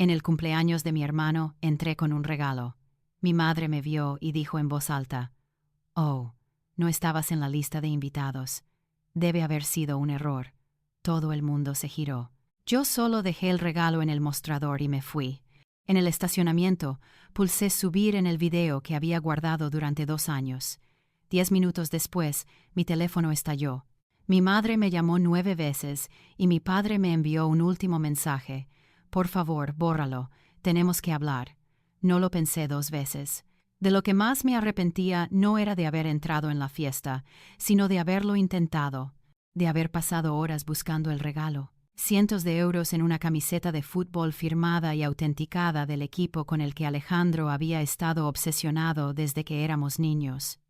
En el cumpleaños de mi hermano entré con un regalo. Mi madre me vio y dijo en voz alta: «Oh, no estabas en la lista de invitados. Debe haber sido un error». Todo el mundo se giró. Yo solo dejé el regalo en el mostrador y me fui. En el estacionamiento, pulsé subir en el video que había guardado durante 2 años. 10 minutos después, mi teléfono estalló. Mi madre me llamó 9 veces y mi padre me envió un último mensaje: «Por favor, bórralo, tenemos que hablar». No lo pensé 2 veces. De lo que más me arrepentía no era de haber entrado en la fiesta, sino de haberlo intentado, de haber pasado horas buscando el regalo. Cientos de euros en una camiseta de fútbol firmada y autenticada del equipo con el que Alejandro había estado obsesionado desde que éramos niños.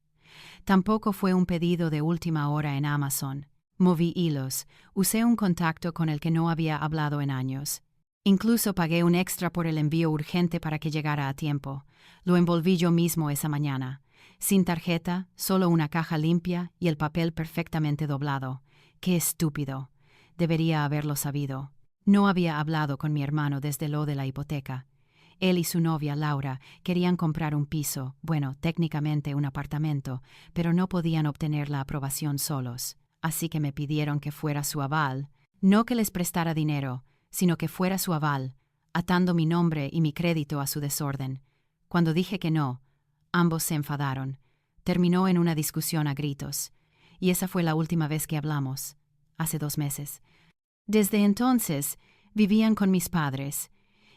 Tampoco fue un pedido de última hora en Amazon. Moví hilos, usé un contacto con el que no había hablado en años. Incluso pagué un extra por el envío urgente para que llegara a tiempo. Lo envolví yo mismo esa mañana. Sin tarjeta, solo una caja limpia y el papel perfectamente doblado. ¡Qué estúpido! Debería haberlo sabido. No había hablado con mi hermano desde lo de la hipoteca. Él y su novia, Laura, querían comprar un piso, bueno, técnicamente un apartamento, pero no podían obtener la aprobación solos. Así que me pidieron que fuera su aval, no que les prestara dinero, sino que fuera su aval, atando mi nombre y mi crédito a su desorden. Cuando dije que no, ambos se enfadaron. Terminó en una discusión a gritos. Y esa fue la última vez que hablamos, hace 2 meses. Desde entonces, vivían con mis padres,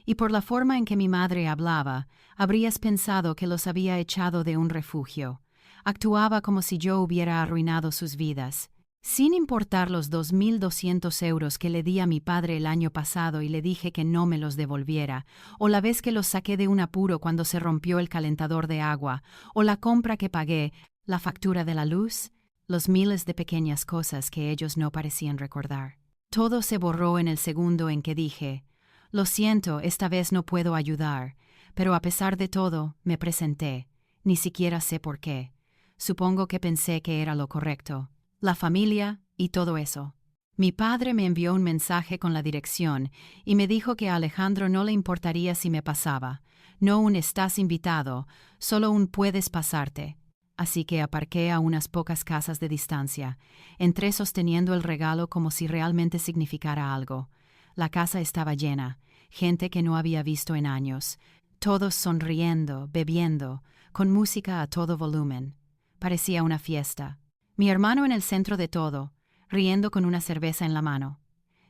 y por la forma en que mi madre hablaba, habrías pensado que los había echado de un refugio. Actuaba como si yo hubiera arruinado sus vidas. Sin importar los 2.200 euros que le di a mi padre el año pasado y le dije que no me los devolviera, o la vez que los saqué de un apuro cuando se rompió el calentador de agua, o la compra que pagué, la factura de la luz, los miles de pequeñas cosas que ellos no parecían recordar. Todo se borró en el segundo en que dije: «Lo siento, esta vez no puedo ayudar», pero a pesar de todo, me presenté. Ni siquiera sé por qué. Supongo que pensé que era lo correcto. La familia y todo eso. Mi padre me envió un mensaje con la dirección y me dijo que a Alejandro no le importaría si me pasaba. No un «estás invitado», solo un «puedes pasarte». Así que aparqué a unas pocas casas de distancia. Entré sosteniendo el regalo como si realmente significara algo. La casa estaba llena, gente que no había visto en años. Todos sonriendo, bebiendo, con música a todo volumen. Parecía una fiesta. Mi hermano en el centro de todo, riendo con una cerveza en la mano.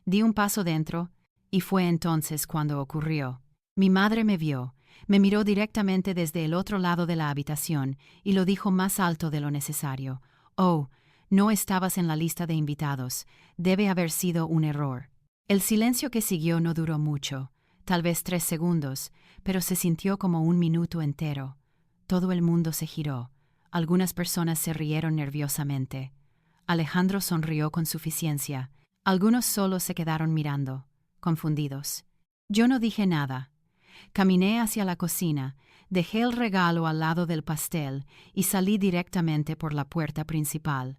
Di un paso dentro, y fue entonces cuando ocurrió. Mi madre me vio. Me miró directamente desde el otro lado de la habitación y lo dijo más alto de lo necesario: «Oh, no estabas en la lista de invitados. Debe haber sido un error». El silencio que siguió no duró mucho, tal vez 3 segundos, pero se sintió como un minuto entero. Todo el mundo se giró. Algunas personas se rieron nerviosamente. Alejandro sonrió con suficiencia. Algunos solo se quedaron mirando, confundidos. Yo no dije nada. Caminé hacia la cocina, dejé el regalo al lado del pastel y salí directamente por la puerta principal.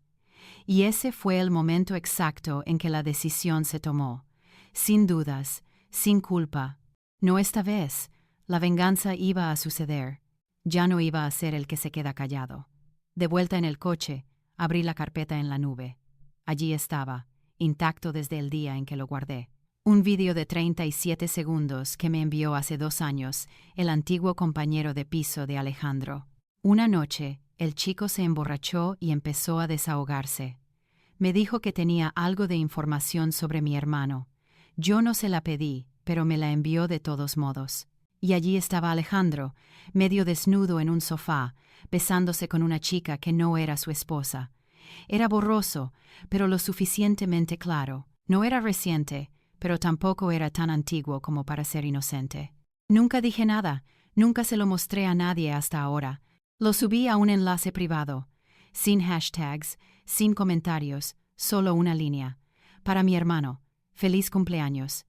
Y ese fue el momento exacto en que la decisión se tomó. Sin dudas, sin culpa. No esta vez. La venganza iba a suceder. Ya no iba a ser el que se queda callado. De vuelta en el coche, abrí la carpeta en la nube. Allí estaba, intacto desde el día en que lo guardé. Un vídeo de 37 segundos que me envió hace 2 años el antiguo compañero de piso de Alejandro. Una noche, el chico se emborrachó y empezó a desahogarse. Me dijo que tenía algo de información sobre mi hermano. Yo no se la pedí, pero me la envió de todos modos. Y allí estaba Alejandro, medio desnudo en un sofá, besándose con una chica que no era su esposa. Era borroso, pero lo suficientemente claro. No era reciente, pero tampoco era tan antiguo como para ser inocente. Nunca dije nada, nunca se lo mostré a nadie hasta ahora. Lo subí a un enlace privado, sin hashtags, sin comentarios, solo una línea. Para mi hermano, feliz cumpleaños.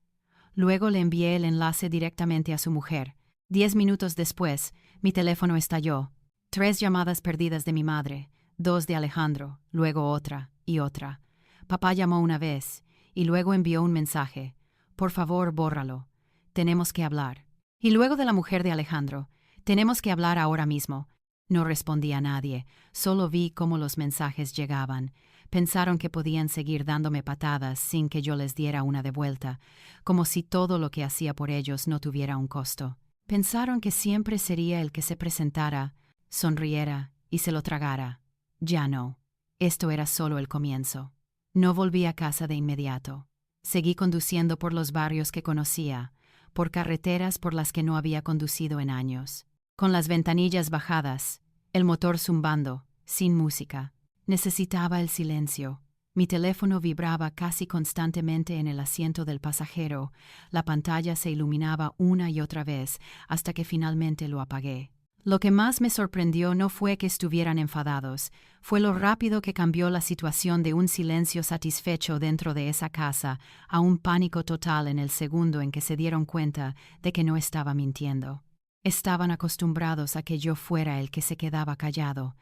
Luego le envié el enlace directamente a su mujer. 10 minutos después, mi teléfono estalló. 3 llamadas perdidas de mi madre, 2 de Alejandro, luego otra y otra. Papá llamó una vez y luego envió un mensaje: «Por favor, bórralo. tenemos que hablar. Y luego de la mujer de Alejandro, tenemos que hablar ahora mismo. No respondí a nadie, solo vi cómo los mensajes llegaban. Pensaron que podían seguir dándome patadas sin que yo les diera una de vuelta, como si todo lo que hacía por ellos no tuviera un costo. Pensaron que siempre sería el que se presentara, sonriera y se lo tragara. Ya no. Esto era solo el comienzo. No volví a casa de inmediato. Seguí conduciendo por los barrios que conocía, por carreteras por las que no había conducido en años, con las ventanillas bajadas, el motor zumbando, sin música. Necesitaba el silencio. Mi teléfono vibraba casi constantemente en el asiento del pasajero, la pantalla se iluminaba una y otra vez hasta que finalmente lo apagué. Lo que más me sorprendió no fue que estuvieran enfadados, fue lo rápido que cambió la situación de un silencio satisfecho dentro de esa casa a un pánico total en el segundo en que se dieron cuenta de que no estaba mintiendo. Estaban acostumbrados a que yo fuera el que se quedaba callado,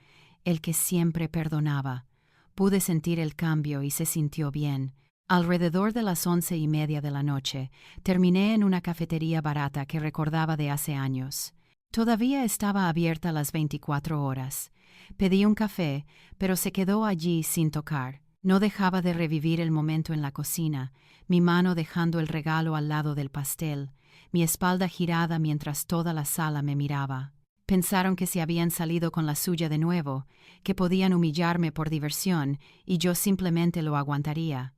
el que siempre perdonaba. Pude sentir el cambio y se sintió bien. Alrededor de las 11:30 de la noche, terminé en una cafetería barata que recordaba de hace años. Todavía estaba abierta las 24 horas. Pedí un café, pero se quedó allí sin tocar. No dejaba de revivir el momento en la cocina, mi mano dejando el regalo al lado del pastel, mi espalda girada mientras toda la sala me miraba. Pensaron que se habían salido con la suya de nuevo, que podían humillarme por diversión y yo simplemente lo aguantaría.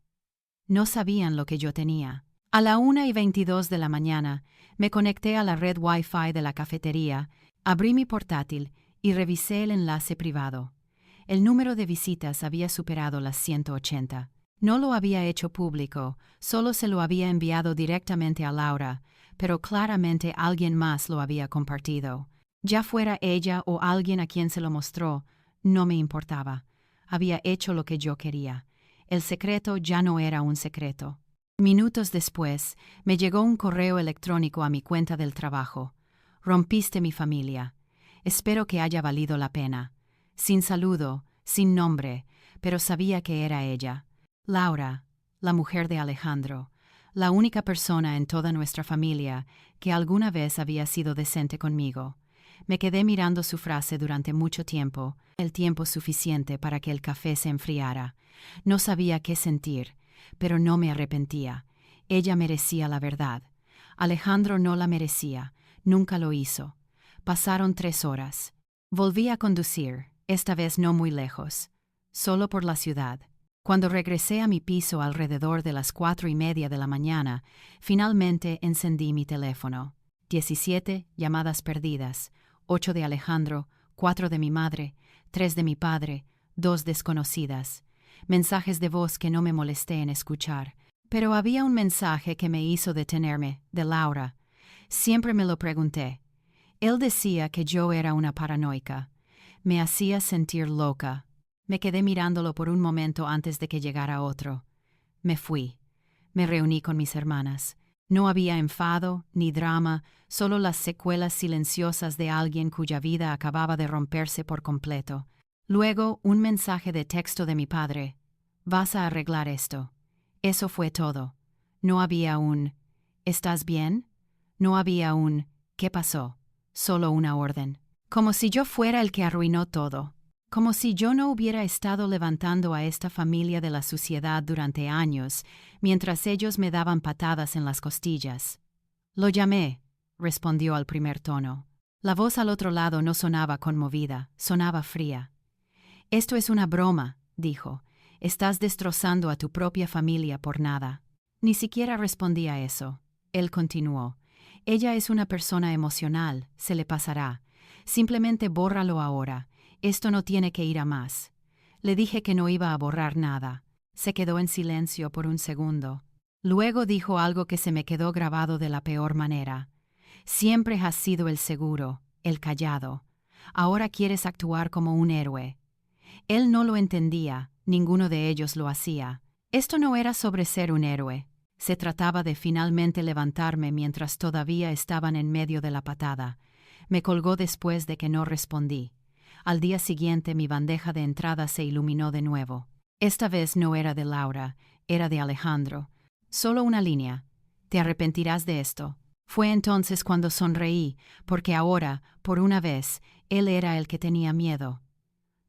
No sabían lo que yo tenía. A la 1:22 de la mañana, me conecté a la red Wi-Fi de la cafetería, abrí mi portátil y revisé el enlace privado. El número de visitas había superado las 180. No lo había hecho público, solo se lo había enviado directamente a Laura, pero claramente alguien más lo había compartido. Ya fuera ella o alguien a quien se lo mostró, no me importaba. Había hecho lo que yo quería. El secreto ya no era un secreto. Minutos después, me llegó un correo electrónico a mi cuenta del trabajo. Rompiste mi familia. Espero que haya valido la pena. Sin saludo, sin nombre, pero sabía que era ella. Laura, la mujer de Alejandro, la única persona en toda nuestra familia que alguna vez había sido decente conmigo. Me quedé mirando su frase durante mucho tiempo, el tiempo suficiente para que el café se enfriara. No sabía qué sentir, pero no me arrepentía. Ella merecía la verdad. Alejandro no la merecía, nunca lo hizo. Pasaron 3 horas. Volví a conducir, esta vez no muy lejos, solo por la ciudad. Cuando regresé a mi piso alrededor de las 4:30 de la mañana, finalmente encendí mi teléfono. 17 llamadas perdidas, 8 de Alejandro, 4 de mi madre, 3 de mi padre, 2 desconocidas. Mensajes de voz que no me molesté en escuchar. Pero había un mensaje que me hizo detenerme, de Laura. Siempre me lo pregunté. Él decía que yo era una paranoica. Me hacía sentir loca. Me quedé mirándolo por un momento antes de que llegara otro. Me fui. Me reuní con mis hermanas. No había enfado ni drama, solo las secuelas silenciosas de alguien cuya vida acababa de romperse por completo. Luego, un mensaje de texto de mi padre. «Vas a arreglar esto». Eso fue todo. No había un «¿Estás bien?». No había un «¿Qué pasó?». Solo una orden. Como si yo fuera el que arruinó todo. Como si yo no hubiera estado levantando a esta familia de la suciedad durante años, mientras ellos me daban patadas en las costillas. «Lo llamé», respondió al primer tono. La voz al otro lado no sonaba conmovida, sonaba fría. «Esto es una broma», dijo. «Estás destrozando a tu propia familia por nada». Ni siquiera respondí a eso. Él continuó. «Ella es una persona emocional, se le pasará. Simplemente bórralo ahora. Esto no tiene que ir a más». Le dije que no iba a borrar nada. Se quedó en silencio por un segundo. Luego dijo algo que se me quedó grabado de la peor manera. «Siempre has sido el seguro, el callado. Ahora quieres actuar como un héroe». Él no lo entendía, ninguno de ellos lo hacía. Esto no era sobre ser un héroe. Se trataba de finalmente levantarme mientras todavía estaban en medio de la patada. Me colgó después de que no respondí. Al día siguiente mi bandeja de entrada se iluminó de nuevo. Esta vez no era de Laura, era de Alejandro. Solo una línea. «Te arrepentirás de esto». Fue entonces cuando sonreí, porque ahora, por una vez, él era el que tenía miedo.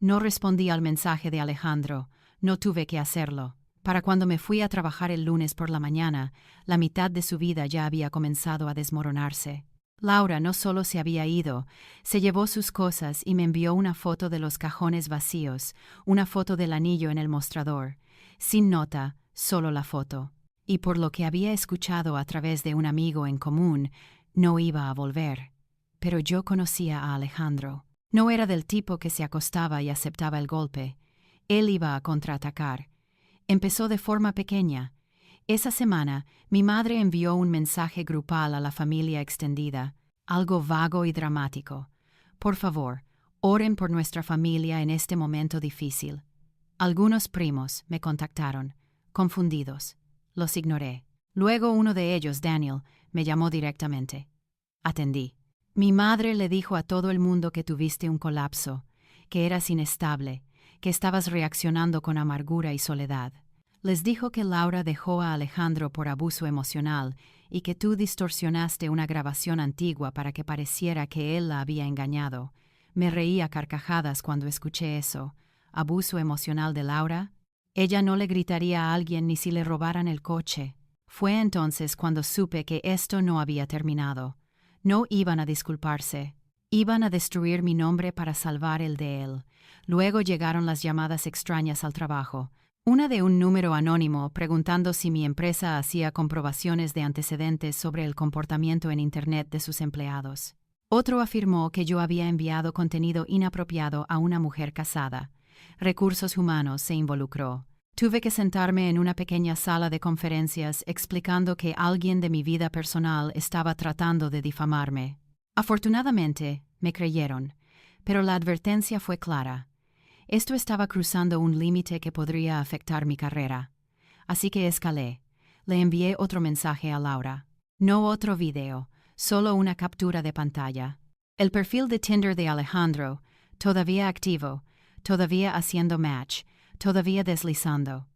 No respondí al mensaje de Alejandro, no tuve que hacerlo. Para cuando me fui a trabajar el lunes por la mañana, la mitad de su vida ya había comenzado a desmoronarse. Laura no solo se había ido, se llevó sus cosas y me envió una foto de los cajones vacíos, una foto del anillo en el mostrador. Sin nota, solo la foto. Y por lo que había escuchado a través de un amigo en común, no iba a volver. Pero yo conocía a Alejandro. No era del tipo que se acostaba y aceptaba el golpe. Él iba a contraatacar. Empezó de forma pequeña. Esa semana, mi madre envió un mensaje grupal a la familia extendida, algo vago y dramático. Por favor, oren por nuestra familia en este momento difícil. Algunos primos me contactaron, confundidos. Los ignoré. Luego uno de ellos, Daniel, me llamó directamente. Atendí. Mi madre le dijo a todo el mundo que tuviste un colapso, que eras inestable, que estabas reaccionando con amargura y soledad. Les dijo que Laura dejó a Alejandro por abuso emocional y que tú distorsionaste una grabación antigua para que pareciera que él la había engañado. Me reí a carcajadas cuando escuché eso. ¿Abuso emocional de Laura? Ella no le gritaría a alguien ni si le robaran el coche. Fue entonces cuando supe que esto no había terminado. No iban a disculparse. Iban a destruir mi nombre para salvar el de él. Luego llegaron las llamadas extrañas al trabajo. Una de un número anónimo preguntando si mi empresa hacía comprobaciones de antecedentes sobre el comportamiento en Internet de sus empleados. Otro afirmó que yo había enviado contenido inapropiado a una mujer casada. Recursos Humanos se involucró. Tuve que sentarme en una pequeña sala de conferencias explicando que alguien de mi vida personal estaba tratando de difamarme. Afortunadamente, me creyeron, pero la advertencia fue clara. Esto estaba cruzando un límite que podría afectar mi carrera. Así que escalé. Le envié otro mensaje a Laura. No otro video, solo una captura de pantalla. El perfil de Tinder de Alejandro, todavía activo, todavía haciendo match, todavía deslizando.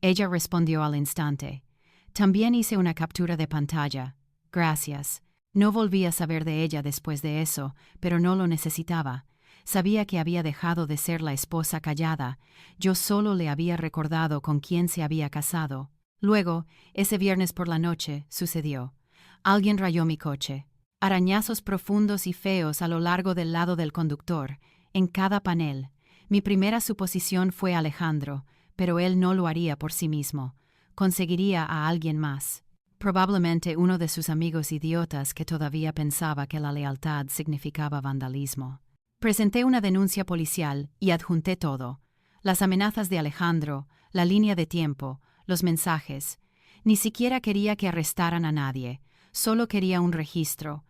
Ella respondió al instante. También hice una captura de pantalla. Gracias. No volví a saber de ella después de eso, pero no lo necesitaba. Sabía que había dejado de ser la esposa callada. Yo solo le había recordado con quién se había casado. Luego, ese viernes por la noche, sucedió. Alguien rayó mi coche. Arañazos profundos y feos a lo largo del lado del conductor, en cada panel. Mi primera suposición fue Alejandro, pero él no lo haría por sí mismo. Conseguiría a alguien más. Probablemente uno de sus amigos idiotas que todavía pensaba que la lealtad significaba vandalismo. Presenté una denuncia policial y adjunté todo. Las amenazas de Alejandro, la línea de tiempo, los mensajes. Ni siquiera quería que arrestaran a nadie, solo quería un registro.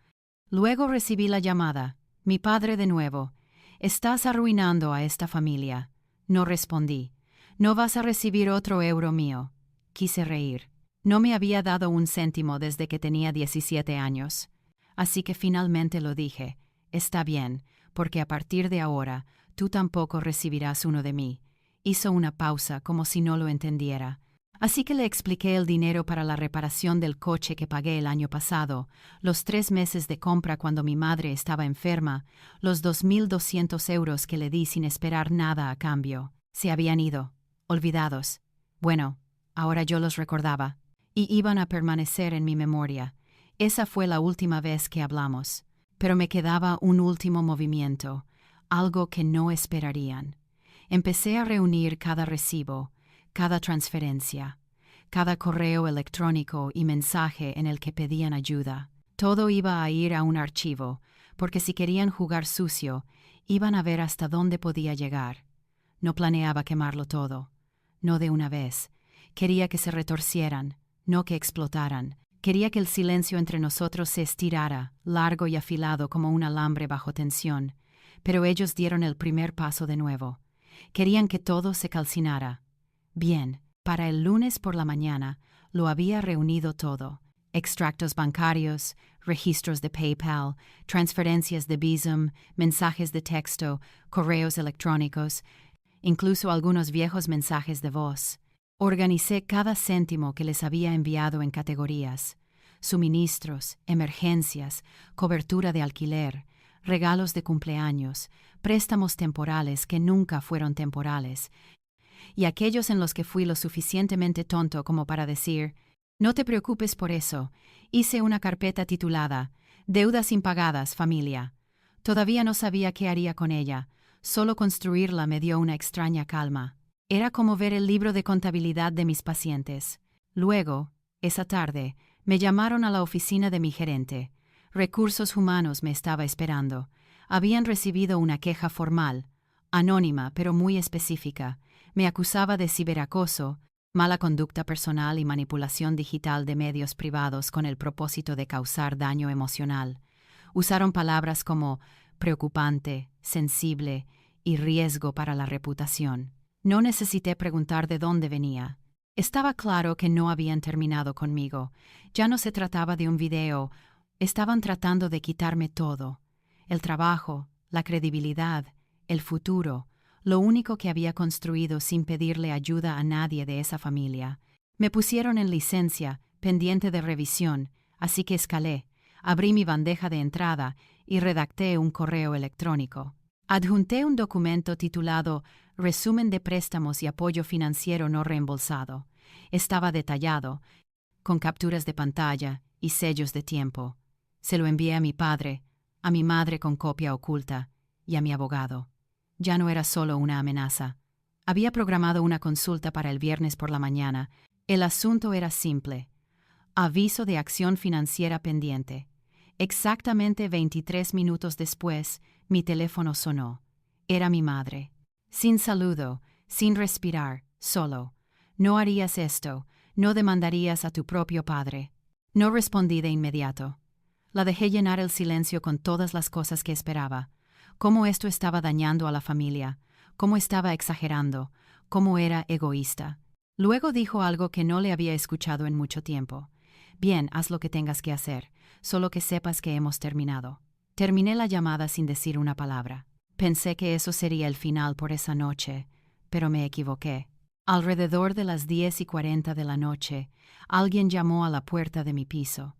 Luego recibí la llamada. Mi padre de nuevo. Estás arruinando a esta familia. No respondí. No vas a recibir otro euro mío. Quise reír. No me había dado un céntimo desde que tenía 17 años. Así que finalmente lo dije. Está bien, porque a partir de ahora tú tampoco recibirás uno de mí. Hizo una pausa como si no lo entendiera. Así que le expliqué el dinero para la reparación del coche que pagué el año pasado, los 3 meses de compra cuando mi madre estaba enferma, los 2.200 euros que le di sin esperar nada a cambio. Se habían ido, olvidados. Bueno, ahora yo los recordaba, y iban a permanecer en mi memoria. Esa fue la última vez que hablamos. Pero me quedaba un último movimiento, algo que no esperarían. Empecé a reunir cada recibo, cada transferencia, cada correo electrónico y mensaje en el que pedían ayuda. Todo iba a ir a un archivo, porque si querían jugar sucio, iban a ver hasta dónde podía llegar. No planeaba quemarlo todo, no de una vez. Quería que se retorcieran, no que explotaran. Quería que el silencio entre nosotros se estirara, largo y afilado como un alambre bajo tensión. Pero ellos dieron el primer paso de nuevo. Querían que todo se calcinara. Bien, para el lunes por la mañana lo había reunido todo. Extractos bancarios, registros de PayPal, transferencias de Bizum, mensajes de texto, correos electrónicos, incluso algunos viejos mensajes de voz. Organicé cada céntimo que les había enviado en categorías. suministros, emergencias, cobertura de alquiler, regalos de cumpleaños, préstamos temporales que nunca fueron temporales, y aquellos en los que fui lo suficientemente tonto como para decir, no te preocupes por eso, hice una carpeta titulada Deudas impagadas, familia. Todavía no sabía qué haría con ella, solo construirla me dio una extraña calma. Era como ver el libro de contabilidad de mis pacientes. Luego, esa tarde, me llamaron a la oficina de mi gerente. Recursos Humanos me estaba esperando. Habían recibido una queja formal, anónima pero muy específica. Me acusaba de ciberacoso, mala conducta personal y manipulación digital de medios privados con el propósito de causar daño emocional. Usaron palabras como preocupante, sensible y riesgo para la reputación. No necesité preguntar de dónde venía. Estaba claro que no habían terminado conmigo. Ya no se trataba de un video. Estaban tratando de quitarme todo. El trabajo, la credibilidad, el futuro, lo único que había construido sin pedirle ayuda a nadie de esa familia. Me pusieron en licencia, pendiente de revisión, así que escalé, abrí mi bandeja de entrada y redacté un correo electrónico. Adjunté un documento titulado Resumen de préstamos y apoyo financiero no reembolsado. Estaba detallado, con capturas de pantalla y sellos de tiempo. Se lo envié a mi padre, a mi madre con copia oculta y a mi abogado. Ya no era solo una amenaza. Había programado una consulta para el viernes por la mañana. El asunto era simple. Aviso de acción financiera pendiente. Exactamente 23 minutos después, mi teléfono sonó. Era mi madre. Sin saludo, sin respirar, solo. No harías esto, no demandarías a tu propio padre. No respondí de inmediato. La dejé llenar el silencio con todas las cosas que esperaba. Cómo esto estaba dañando a la familia, cómo estaba exagerando, cómo era egoísta. Luego dijo algo que no le había escuchado en mucho tiempo. Bien, haz lo que tengas que hacer, solo que sepas que hemos terminado. Terminé la llamada sin decir una palabra. Pensé que eso sería el final por esa noche, pero me equivoqué. Alrededor de las 10:40 de la noche, alguien llamó a la puerta de mi piso.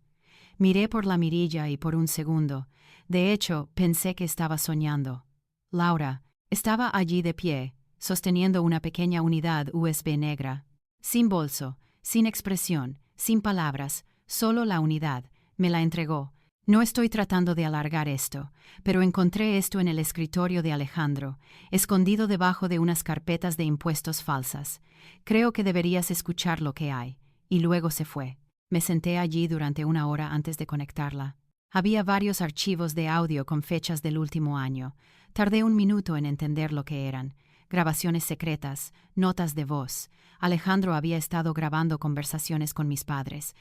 Miré por la mirilla y por un segundo, de hecho, pensé que estaba soñando. Laura estaba allí de pie, sosteniendo una pequeña unidad USB negra. Sin bolso, sin expresión, sin palabras, solo la unidad. Me la entregó. No estoy tratando de alargar esto, pero encontré esto en el escritorio de Alejandro, escondido debajo de unas carpetas de impuestos falsas. Creo que deberías escuchar lo que hay. Y luego se fue. Me senté allí durante una hora antes de conectarla. Había varios archivos de audio con fechas del último año. Tardé un minuto en entender lo que eran. Grabaciones secretas, notas de voz. Alejandro había estado grabando conversaciones con mis padres.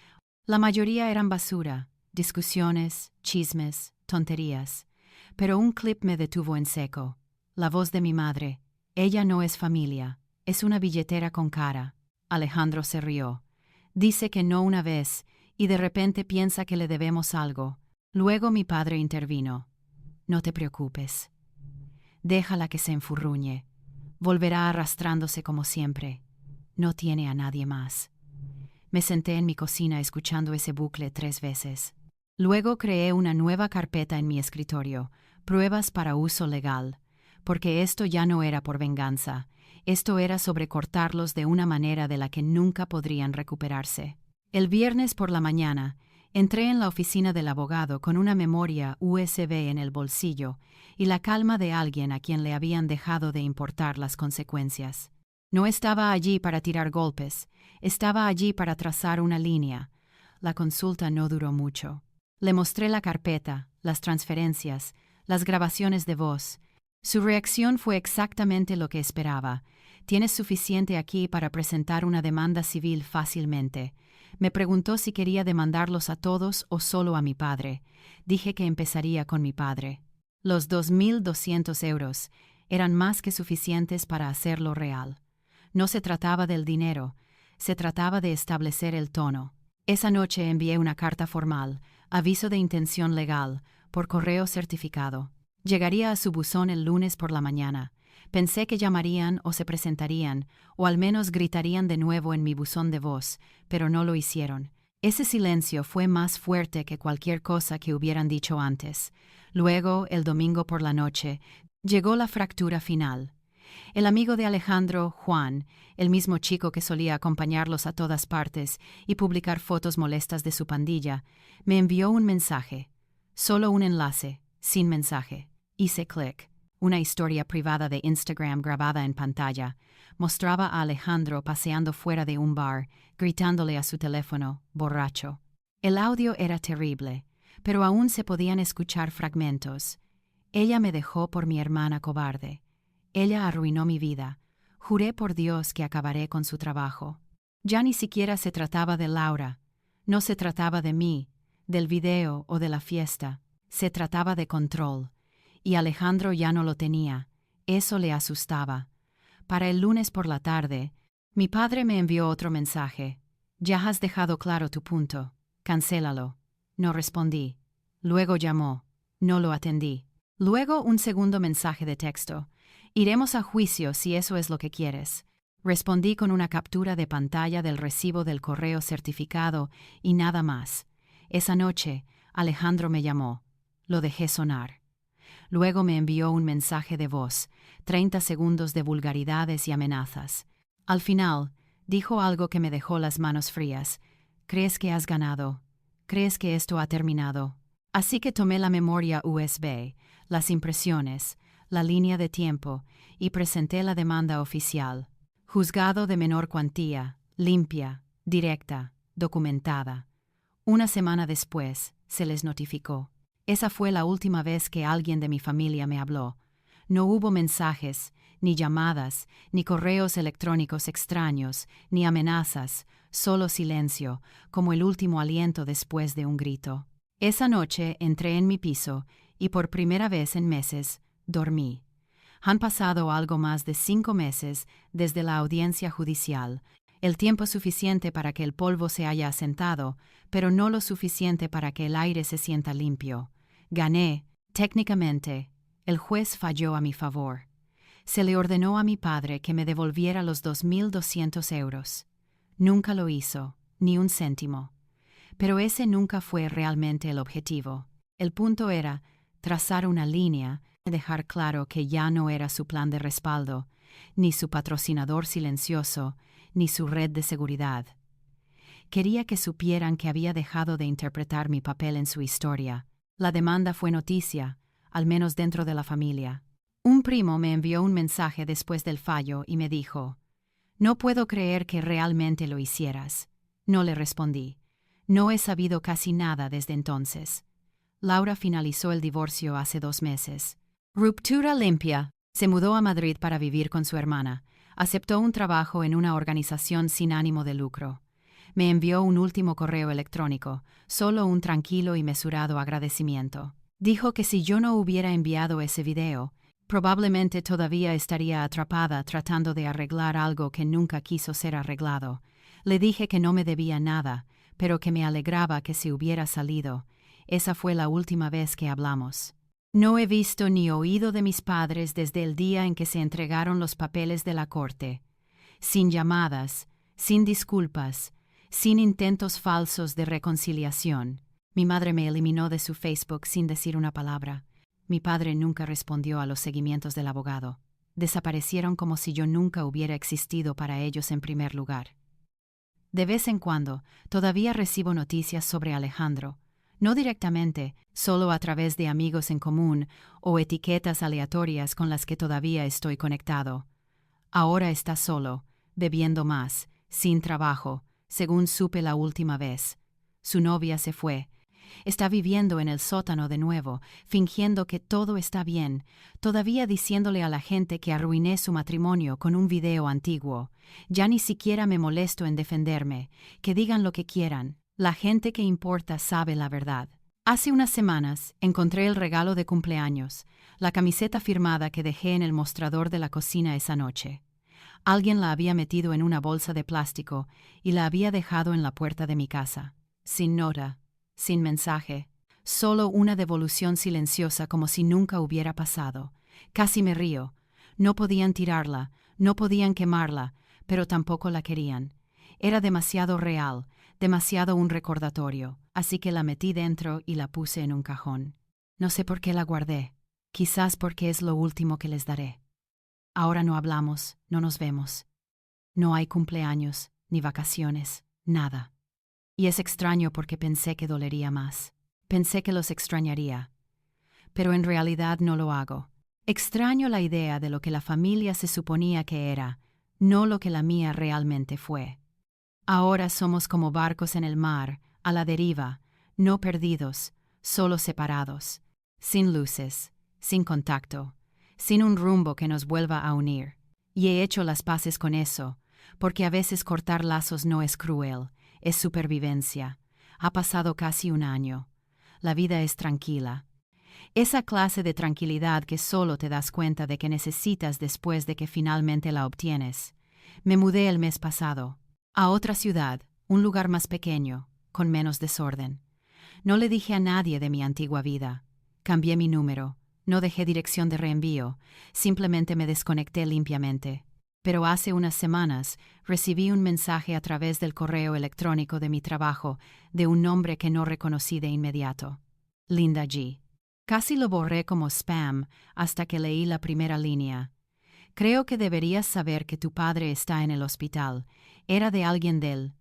La mayoría eran basura, discusiones, chismes, tonterías. Pero un clip me detuvo en seco. La voz de mi madre. Ella no es familia, es una billetera con cara. Alejandro se rió. Dice que no una vez, y de repente piensa que le debemos algo. Luego mi padre intervino. No te preocupes. Déjala que se enfurruñe. Volverá arrastrándose como siempre. No tiene a nadie más. Me senté en mi cocina escuchando ese bucle 3 veces. Luego creé una nueva carpeta en mi escritorio, pruebas para uso legal, porque esto ya no era por venganza, esto era sobre cortarlos de una manera de la que nunca podrían recuperarse. El viernes por la mañana, entré en la oficina del abogado con una memoria USB en el bolsillo y la calma de alguien a quien le habían dejado de importar las consecuencias. No estaba allí para tirar golpes, estaba allí para trazar una línea. La consulta no duró mucho. Le mostré la carpeta, las transferencias, las grabaciones de voz. Su reacción fue exactamente lo que esperaba. Tienes suficiente aquí para presentar una demanda civil fácilmente. Me preguntó si quería demandarlos a todos o solo a mi padre. Dije que empezaría con mi padre. Los 2.200 euros eran más que suficientes para hacerlo real. No se trataba del dinero, se trataba de establecer el tono. Esa noche envié una carta formal, aviso de intención legal, por correo certificado. Llegaría a su buzón el lunes por la mañana. Pensé que llamarían o se presentarían, o al menos gritarían de nuevo en mi buzón de voz, pero no lo hicieron. Ese silencio fue más fuerte que cualquier cosa que hubieran dicho antes. Luego, el domingo por la noche, llegó la fractura final. El amigo de Alejandro, Juan, el mismo chico que solía acompañarlos a todas partes y publicar fotos molestas de su pandilla, me envió un mensaje. Solo un enlace, sin mensaje. Hice clic. Una historia privada de Instagram grabada en pantalla mostraba a Alejandro paseando fuera de un bar, gritándole a su teléfono, borracho. El audio era terrible, pero aún se podían escuchar fragmentos. Ella me dejó por mi hermana cobarde. Ella arruinó mi vida. Juré por Dios que acabaré con su trabajo. Ya ni siquiera se trataba de Laura. No se trataba de mí, del video o de la fiesta. Se trataba de control. Y Alejandro ya no lo tenía. Eso le asustaba. Para el lunes por la tarde, mi padre me envió otro mensaje. Ya has dejado claro tu punto. Cancélalo. No respondí. Luego llamó. No lo atendí. Luego un segundo mensaje de texto. Iremos a juicio si eso es lo que quieres. Respondí con una captura de pantalla del recibo del correo certificado y nada más. Esa noche, Alejandro me llamó. Lo dejé sonar. Luego me envió un mensaje de voz, 30 segundos de vulgaridades y amenazas. Al final, dijo algo que me dejó las manos frías. ¿Crees que has ganado? ¿Crees que esto ha terminado? Así que tomé la memoria USB, las impresiones, la línea de tiempo y presenté la demanda oficial. Juzgado de menor cuantía, limpia, directa, documentada. Una semana después, se les notificó. Esa fue la última vez que alguien de mi familia me habló. No hubo mensajes, ni llamadas, ni correos electrónicos extraños, ni amenazas, solo silencio, como el último aliento después de un grito. Esa noche entré en mi piso y por primera vez en meses dormí. Han pasado algo más de 5 meses desde la audiencia judicial, el tiempo suficiente para que el polvo se haya asentado, pero no lo suficiente para que el aire se sienta limpio. Gané, técnicamente. El juez falló a mi favor. Se le ordenó a mi padre que me devolviera los 2.200 euros. Nunca lo hizo, ni un céntimo. Pero ese nunca fue realmente el objetivo. El punto era trazar una línea y dejar claro que ya no era su plan de respaldo, ni su patrocinador silencioso, ni su red de seguridad. Quería que supieran que había dejado de interpretar mi papel en su historia. La demanda fue noticia, al menos dentro de la familia. Un primo me envió un mensaje después del fallo y me dijo: «No puedo creer que realmente lo hicieras». No le respondí. No he sabido casi nada desde entonces. Laura finalizó el divorcio hace 2 meses. Ruptura limpia. Se mudó a Madrid para vivir con su hermana. Aceptó un trabajo en una organización sin ánimo de lucro. Me envió un último correo electrónico, solo un tranquilo y mesurado agradecimiento. Dijo que si yo no hubiera enviado ese video, probablemente todavía estaría atrapada tratando de arreglar algo que nunca quiso ser arreglado. Le dije que no me debía nada, pero que me alegraba que se hubiera salido. Esa fue la última vez que hablamos. No he visto ni oído de mis padres desde el día en que se entregaron los papeles de la corte. Sin llamadas, sin disculpas, sin intentos falsos de reconciliación. Mi madre me eliminó de su Facebook sin decir una palabra. Mi padre nunca respondió a los seguimientos del abogado. Desaparecieron como si yo nunca hubiera existido para ellos en primer lugar. De vez en cuando, todavía recibo noticias sobre Alejandro. No directamente, solo a través de amigos en común o etiquetas aleatorias con las que todavía estoy conectado. Ahora está solo, bebiendo más, sin trabajo, según supe la última vez. Su novia se fue. Está viviendo en el sótano de nuevo, fingiendo que todo está bien, todavía diciéndole a la gente que arruiné su matrimonio con un video antiguo. Ya ni siquiera me molesto en defenderme, que digan lo que quieran. La gente que importa sabe la verdad. Hace unas semanas encontré el regalo de cumpleaños, la camiseta firmada que dejé en el mostrador de la cocina esa noche. Alguien la había metido en una bolsa de plástico y la había dejado en la puerta de mi casa. Sin nota, sin mensaje, solo una devolución silenciosa como si nunca hubiera pasado. Casi me río. No podían tirarla, no podían quemarla, pero tampoco la querían. Era demasiado real, demasiado un recordatorio, así que la metí dentro y la puse en un cajón. No sé por qué la guardé, quizás porque es lo último que les daré. Ahora no hablamos, no nos vemos. No hay cumpleaños, ni vacaciones, nada. Y es extraño porque pensé que dolería más. Pensé que los extrañaría. Pero en realidad no lo hago. Extraño la idea de lo que la familia se suponía que era, no lo que la mía realmente fue. Ahora somos como barcos en el mar, a la deriva, no perdidos, solo separados, sin luces, sin contacto, sin un rumbo que nos vuelva a unir. Y he hecho las paces con eso, porque a veces cortar lazos no es cruel, es supervivencia. Ha pasado casi un año. La vida es tranquila. Esa clase de tranquilidad que solo te das cuenta de que necesitas después de que finalmente la obtienes. Me mudé el mes pasado, a otra ciudad, un lugar más pequeño, con menos desorden. No le dije a nadie de mi antigua vida. Cambié mi número, no dejé dirección de reenvío, simplemente me desconecté limpiamente. Pero hace unas semanas recibí un mensaje a través del correo electrónico de mi trabajo de un nombre que no reconocí de inmediato. Linda G. Casi lo borré como spam hasta que leí la primera línea. Creo que deberías saber que tu padre está en el hospital. Era de alguien del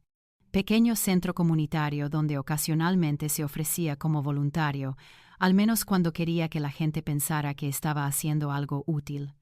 pequeño centro comunitario donde ocasionalmente se ofrecía como voluntario, al menos cuando quería que la gente pensara que estaba haciendo algo útil.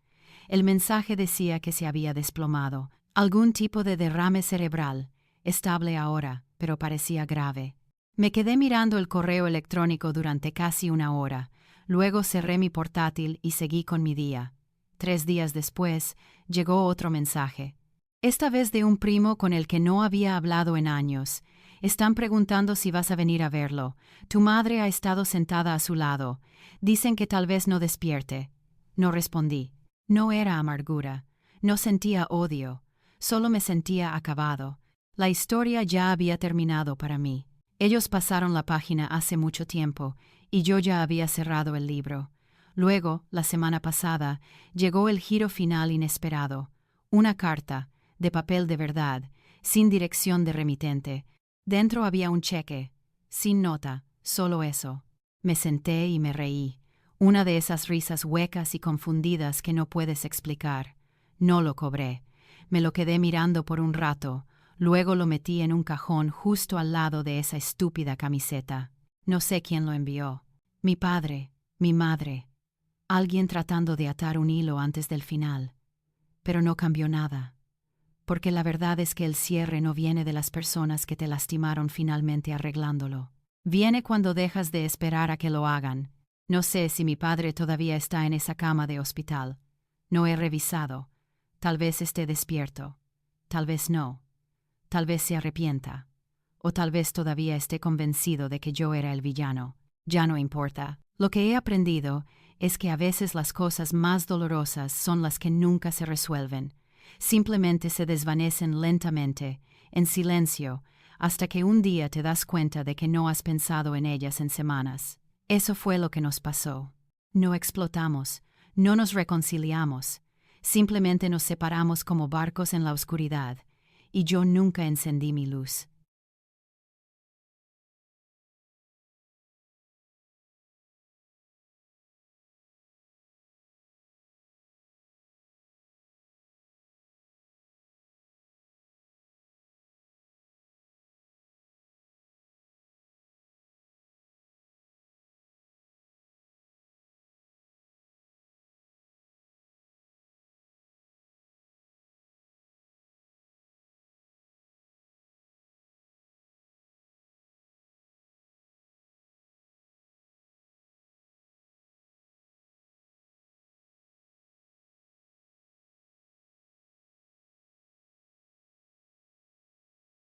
El mensaje decía que se había desplomado, algún tipo de derrame cerebral, estable ahora, pero parecía grave. Me quedé mirando el correo electrónico durante casi una hora, luego cerré mi portátil y seguí con mi día. 3 días después, llegó otro mensaje. Esta vez de un primo con el que no había hablado en años. Están preguntando si vas a venir a verlo. Tu madre ha estado sentada a su lado. Dicen que tal vez no despierte. No respondí. No era amargura. No sentía odio. Solo me sentía acabado. La historia ya había terminado para mí. Ellos pasaron la página hace mucho tiempo, y yo ya había cerrado el libro. Luego, la semana pasada, llegó el giro final inesperado. Una carta, de papel de verdad, sin dirección de remitente. Dentro había un cheque, sin nota, solo eso. Me senté y me reí. Una de esas risas huecas y confundidas que no puedes explicar. No lo cobré. Me lo quedé mirando por un rato. Luego lo metí en un cajón justo al lado de esa estúpida camiseta. No sé quién lo envió. Mi padre, mi madre. Alguien tratando de atar un hilo antes del final. Pero no cambió nada. Porque la verdad es que el cierre no viene de las personas que te lastimaron finalmente arreglándolo. Viene cuando dejas de esperar a que lo hagan. No sé si mi padre todavía está en esa cama de hospital. No he revisado. Tal vez esté despierto. Tal vez no. Tal vez se arrepienta. O tal vez todavía esté convencido de que yo era el villano. Ya no importa. Lo que he aprendido es que a veces las cosas más dolorosas son las que nunca se resuelven. Simplemente se desvanecen lentamente, en silencio, hasta que un día te das cuenta de que no has pensado en ellas en semanas. Eso fue lo que nos pasó. No explotamos, no nos reconciliamos, simplemente nos separamos como barcos en la oscuridad, y yo nunca encendí mi luz.